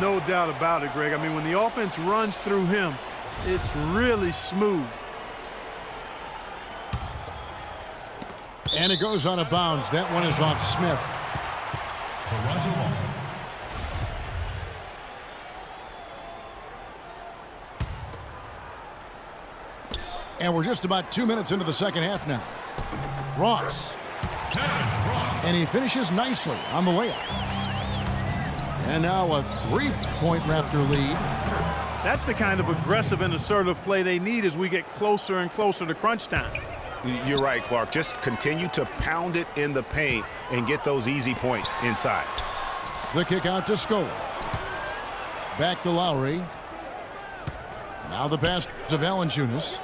No doubt about it, Greg. I mean, when the offense runs through him, it's really smooth. And it goes out of bounds. That one is off Smith. Toronto. And we're just about 2 minutes into the second half now. Ross. And he finishes nicely on the layup. And now a three-point Raptor lead. That's the kind of aggressive and assertive play they need as we get closer and closer to crunch time. You're right, Clark. Just continue to pound it in the paint and get those easy points inside. The kick out to Scola. Back to Lowry. Now the pass to Valanciunas.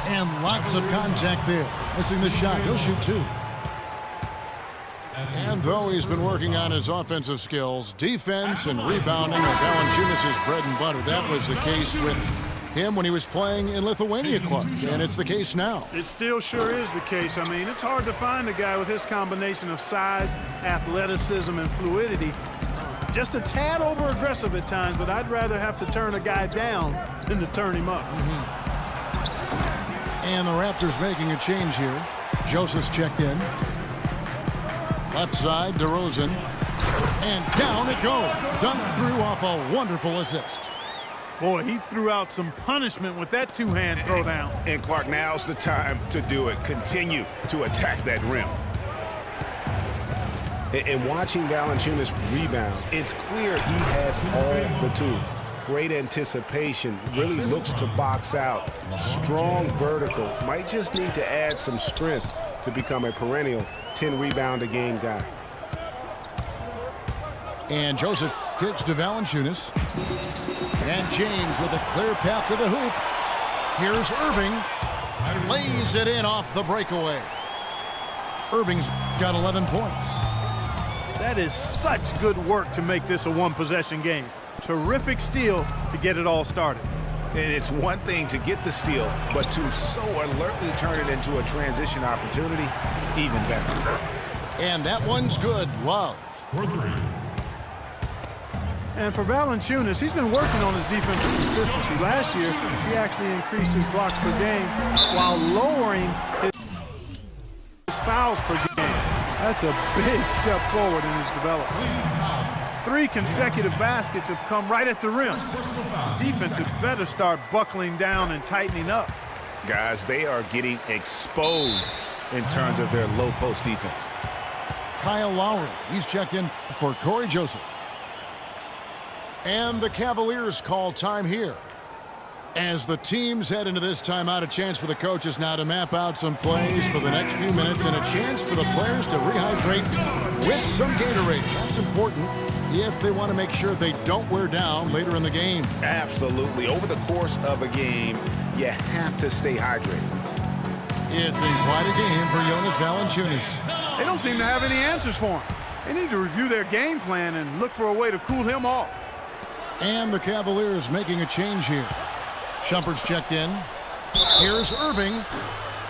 And lots of contact there. Missing the shot. He'll shoot two. And though he's been working on his offensive skills, defense and rebounding are Valanciunas' bread and butter. That was the case with him when he was playing in Lithuania, Clark, and it's the case now. It still sure is the case. I mean, it's hard to find a guy with his combination of size, athleticism, and fluidity. Just a tad over-aggressive at times, but I'd rather have to turn a guy down than to turn him up. And the Raptors making a change here. Joseph's checked in. Left side, DeRozan. And down it goes. Dunked through off a wonderful assist. Boy, he threw out some punishment with that two-hand throwdown. And Clark, now's the time to do it. Continue to attack that rim. And watching Valanciunas rebound, it's clear he has all the tools. Great anticipation, really looks to box out. Strong vertical, might just need to add some strength to become a perennial 10-rebound-a-game guy. And Joseph kicks to Valanciunas. And James with a clear path to the hoop. Here's Irving. Lays it in off the breakaway. Irving's got 11 points. That is such good work to make this a one-possession game. Terrific steal to get it all started. And it's one thing to get the steal, but to so alertly turn it into a transition opportunity, even better. And that one's good. Love. For three. And for Valanciunas, he's been working on his defensive consistency. Last year, he actually increased his blocks per game while lowering his fouls per game. That's a big step forward in his development. 3 consecutive baskets have come right at the rim. Defense had better start buckling down and tightening up. Guys, they are getting exposed in terms of their low post defense. Kyle Lowry, he's checked in for Corey Joseph. And the Cavaliers call time here. As the teams head into this timeout, a chance for the coaches now to map out some plays for the next few minutes and a chance for the players to rehydrate with some Gatorade. That's important if they want to make sure they don't wear down later in the game. Absolutely. Over the course of a game, you have to stay hydrated. It's been quite a game for Jonas Valanciunas. They don't seem to have any answers for him. They need to review their game plan and look for a way to cool him off. And the Cavaliers making a change here. Shumpert's checked in. Here's Irving.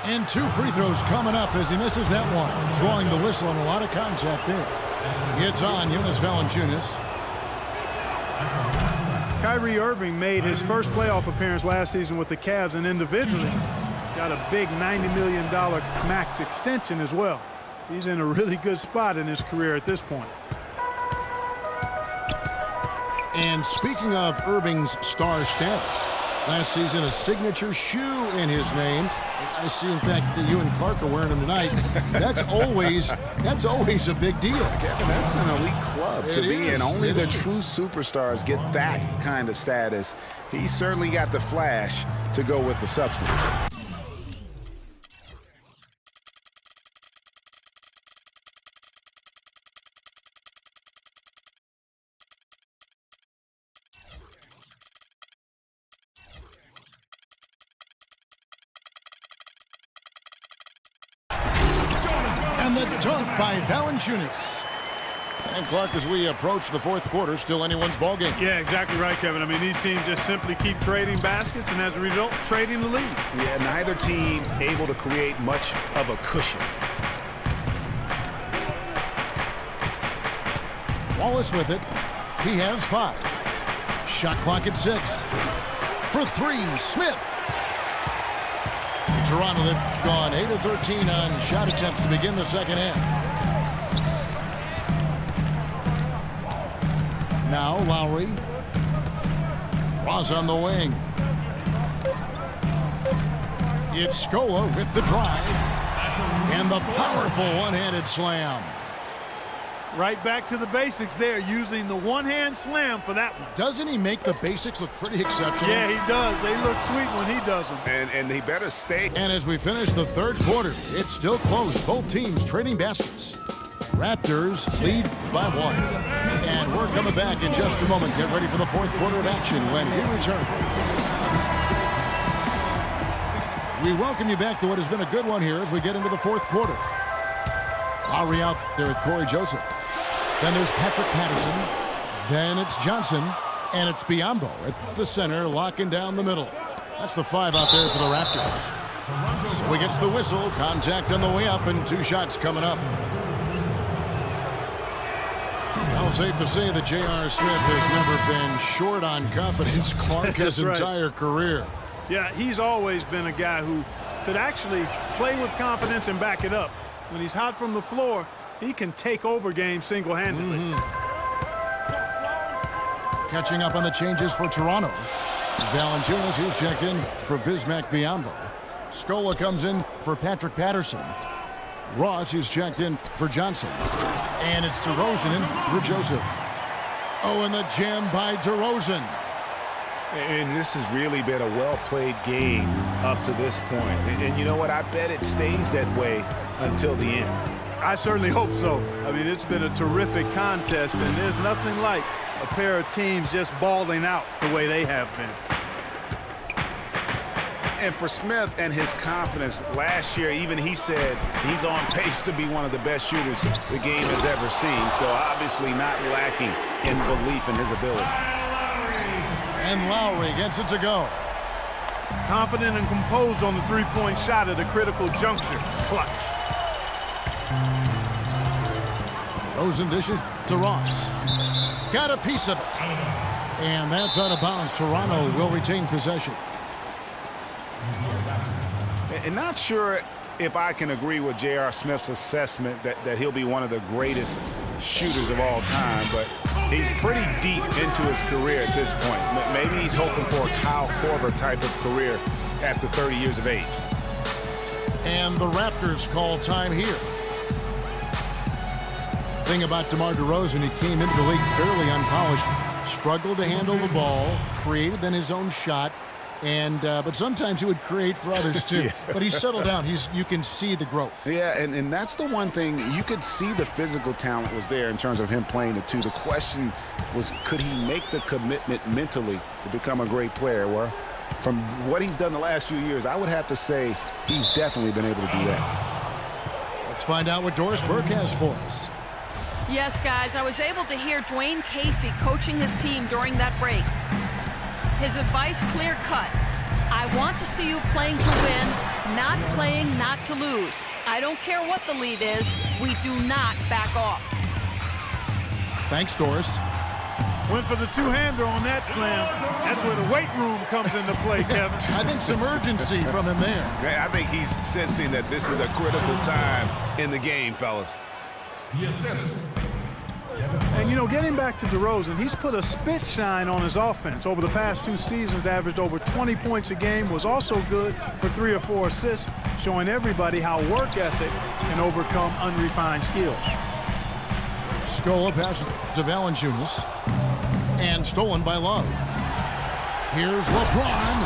And 2 free throws coming up as he misses that one. Drawing the whistle and a lot of contact there. It's on Jonas Valanciunas. Kyrie Irving made his first playoff appearance last season with the Cavs and individually got a big $90 million max extension as well. He's in a really good spot in his career at this point. And speaking of Irving's star status, last season a signature shoe in his name. I see, in fact, that you and Clark are wearing them tonight. That's always a big deal. Kevin, that's an elite club to be in. Only the true superstars get that kind of status. He certainly got the flash to go with the substance. And the dunk by Valanciunas. And Clark, as we approach the fourth quarter, still anyone's ballgame. Yeah, exactly right, Kevin. I mean, these teams just simply keep trading baskets and as a result, trading the lead. Yeah, neither team able to create much of a cushion. Wallace with it. He has 5. Shot clock at 6. For 3, Smith. Toronto, they've gone 8 of 13 on shot attempts to begin the second half. Now Lowry. Ross on the wing. It's Scola with the drive. And the powerful one-handed slam. Right back to the basics there, using the one-hand slam for that one. Doesn't he make the basics look pretty exceptional? Yeah, he does. They look sweet when he does them. And he better stay. And as we finish the third quarter, it's still close. Both teams trading baskets. Raptors lead by 1. And we're coming back in just a moment. Get ready for the fourth quarter of action when we return. We welcome you back to what has been a good one here as we get into the fourth quarter. Lowry out there with Corey Joseph. Then there's Patrick Patterson. Then it's Johnson. And it's Biyombo at the center, locking down the middle. That's the 5 out there for the Raptors. So he gets the whistle. Contact on the way up, and 2 shots coming up. Now, safe to say that J.R. Smith has never been short on confidence. Clark his entire career. Yeah, he's always been a guy who could actually play with confidence and back it up. When he's hot from the floor, he can take over games single-handedly. Catching up on the changes for Toronto. Valanciunas, who's checked in for Bismack Biyombo. Scola comes in for Patrick Patterson. Ross, who's checked in for Johnson. And it's DeRozan in for Joseph. Oh, and the jam by DeRozan. And this has really been a well-played game up to this point. And you know what? I bet it stays that way until the end. I certainly hope so. I mean, it's been a terrific contest, and there's nothing like a pair of teams just balling out the way they have been. And for Smith and his confidence, last year even he said he's on pace to be one of the best shooters the game has ever seen. So obviously not lacking in belief in his ability. And Lowry gets it to go. Confident and composed on the three-point shot at a critical juncture. Clutch. Rosen dishes to Ross. Got a piece of it. And that's out of bounds. Toronto will retain possession. And not sure if I can agree with J.R. Smith's assessment that he'll be one of the greatest shooters of all time, but he's pretty deep into his career at this point. Maybe he's hoping for a Kyle Korver type of career after 30 years of age. And the Raptors call time here. Thing about DeMar DeRozan, he came into the league fairly unpolished, struggled to handle the ball, created then his own shot, and but sometimes he would create for others too. Yeah. But he's settled down. You can see the growth. Yeah, and that's the one thing. You could see the physical talent was there in terms of him playing the two. The question was, could he make the commitment mentally to become a great player? Well, from what he's done the last few years, I would have to say he's definitely been able to do that. Let's find out what Doris Burke has for us. Yes, guys, I was able to hear Dwayne Casey coaching his team during that break. His advice clear-cut. I want to see you playing to win, not playing not to lose. I don't care what the lead is. We do not back off. Thanks, Doris. Went for the two-hander on that slam. That's where the weight room comes into play, Kevin. I think some urgency from him there. I think he's sensing that this is a critical time in the game, fellas. Yes. And, you know, getting back to DeRozan, he's put a spit shine on his offense. Over the past 2 seasons, averaged over 20 points a game, was also good for 3 or 4 assists, showing everybody how work ethic can overcome unrefined skills. Scola passes to Valanciunas, and stolen by Love. Here's LeBron.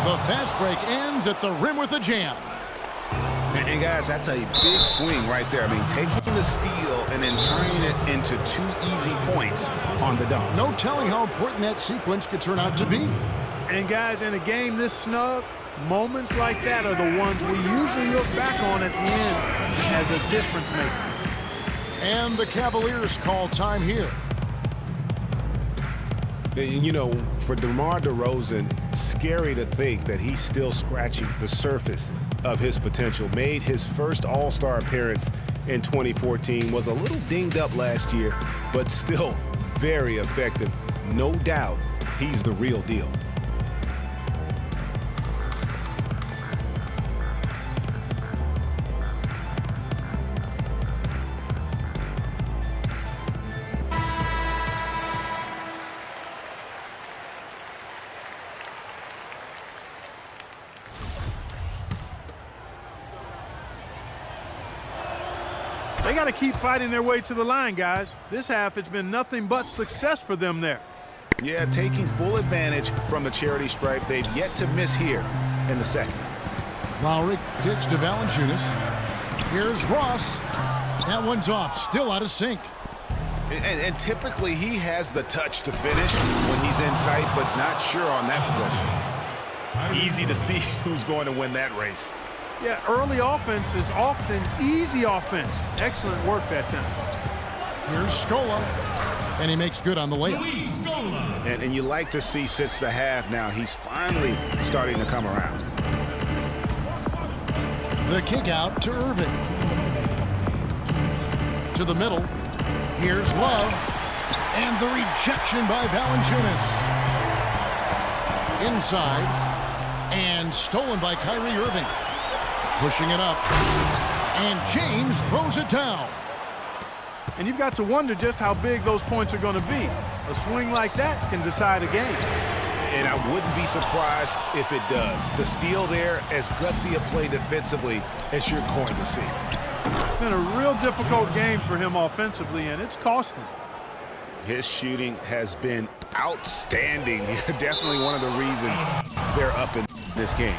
The fast break ends at the rim with a jam. And guys, that's a big swing right there. I mean, taking the steal and then turning it into 2 easy points on the dunk. No telling how important that sequence could turn out to be. And guys, in a game this snug, moments like that are the ones we usually look back on at the end as a difference maker. And the Cavaliers call time here. You know, for DeMar DeRozan, scary to think that he's still scratching the surface of his potential. Made his first All-Star appearance in 2014. Was a little dinged up last year, but still very effective. No doubt he's the real deal. They got to keep fighting their way to the line, guys. This half, it's been nothing but success for them there. Yeah, taking full advantage from the charity stripe. They've yet to miss here in the second. Lowry kicks to Valanciunas. Here's Ross. That one's off, still out of sync. And typically he has the touch to finish when he's in tight, but not sure on that possession. Easy to see who's going to win that race. Yeah, early offense is often easy offense. Excellent work that time. Here's Scola, and he makes good on the layup. And you like to see since the half now, he's finally starting to come around. The kick out to Irving. To the middle. Here's Love. And the rejection by Valanciunas. Inside. And stolen by Kyrie Irving. Pushing it up. And James throws it down. And you've got to wonder just how big those points are going to be. A swing like that can decide a game. And I wouldn't be surprised if it does. The steal there, as gutsy a play defensively as you're going to see. It's been a real difficult game for him offensively, and it's cost him. His shooting has been outstanding. Definitely one of the reasons they're up in this game.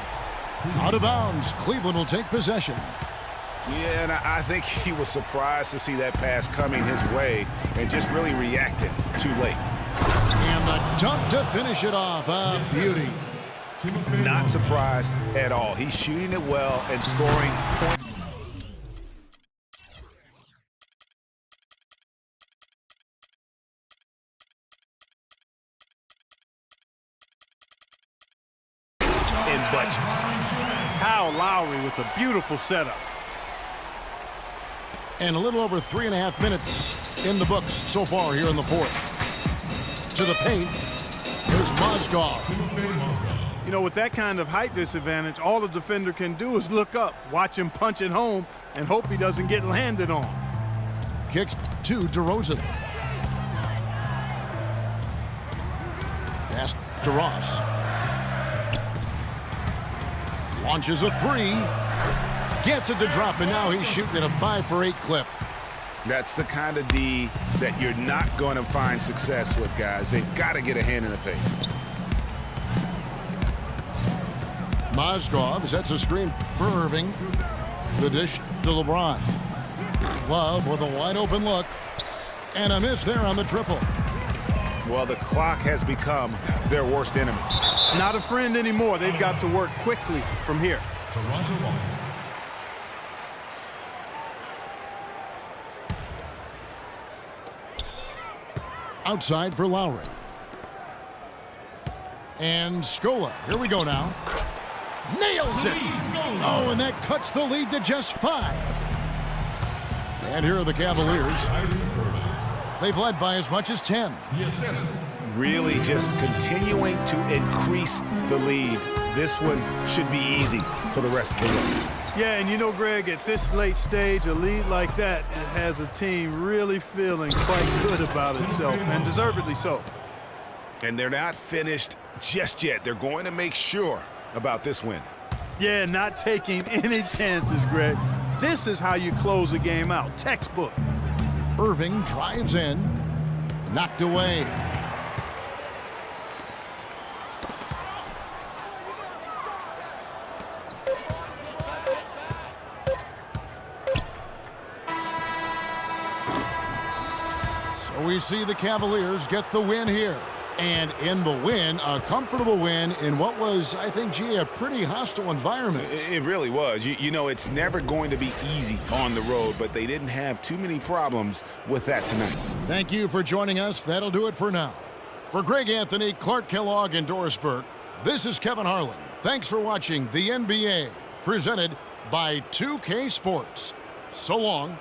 Out of bounds. Cleveland will take possession. Yeah, and I think he was surprised to see that pass coming his way and just really reacted too late. And the dunk to finish it off. A beauty. Not surprised at all. He's shooting it well and scoring points. In bunches. Kyle Lowry with a beautiful setup. And a little over 3.5 minutes in the books so far here in the fourth. To the paint. Here's Mozgov. You know, with that kind of height disadvantage, all the defender can do is look up, watch him punch it home, and hope he doesn't get landed on. Kicks to DeRozan. Pass to Ross. Launches a three. Gets it to drop, and now he's shooting at a 5 for 8 clip. That's the kind of D that you're not going to find success with, guys. They've got to get a hand in the face. Mozgov sets a screen for Irving. The dish to LeBron. Love with a wide open look. And a miss there on the triple. Well, the clock has become their worst enemy. Not a friend anymore. They've got to work quickly from here. Toronto ball. Outside for Lowry. And Scola. Here we go now. Nails it. Oh, and that cuts the lead to just 5. And here are the Cavaliers. They've led by as much as 10. Really just continuing to increase the lead. This one should be easy for the rest of the way. Yeah, and you know, Greg, at this late stage, a lead like that, it has a team really feeling quite good about itself, and deservedly so. And they're not finished just yet. They're going to make sure about this win. Yeah, not taking any chances, Greg. This is how you close a game out. Textbook. Irving drives in. Knocked away. So we see the Cavaliers get the win here. And in the win, a comfortable win in what was, I think, gee, a pretty hostile environment. It really was. You know, it's never going to be easy on the road, but they didn't have too many problems with that tonight. Thank you for joining us. That'll do it for now. For Greg Anthony, Clark Kellogg, and Doris Burke, this is Kevin Harlan. Thanks for watching the NBA, presented by 2K Sports. So long.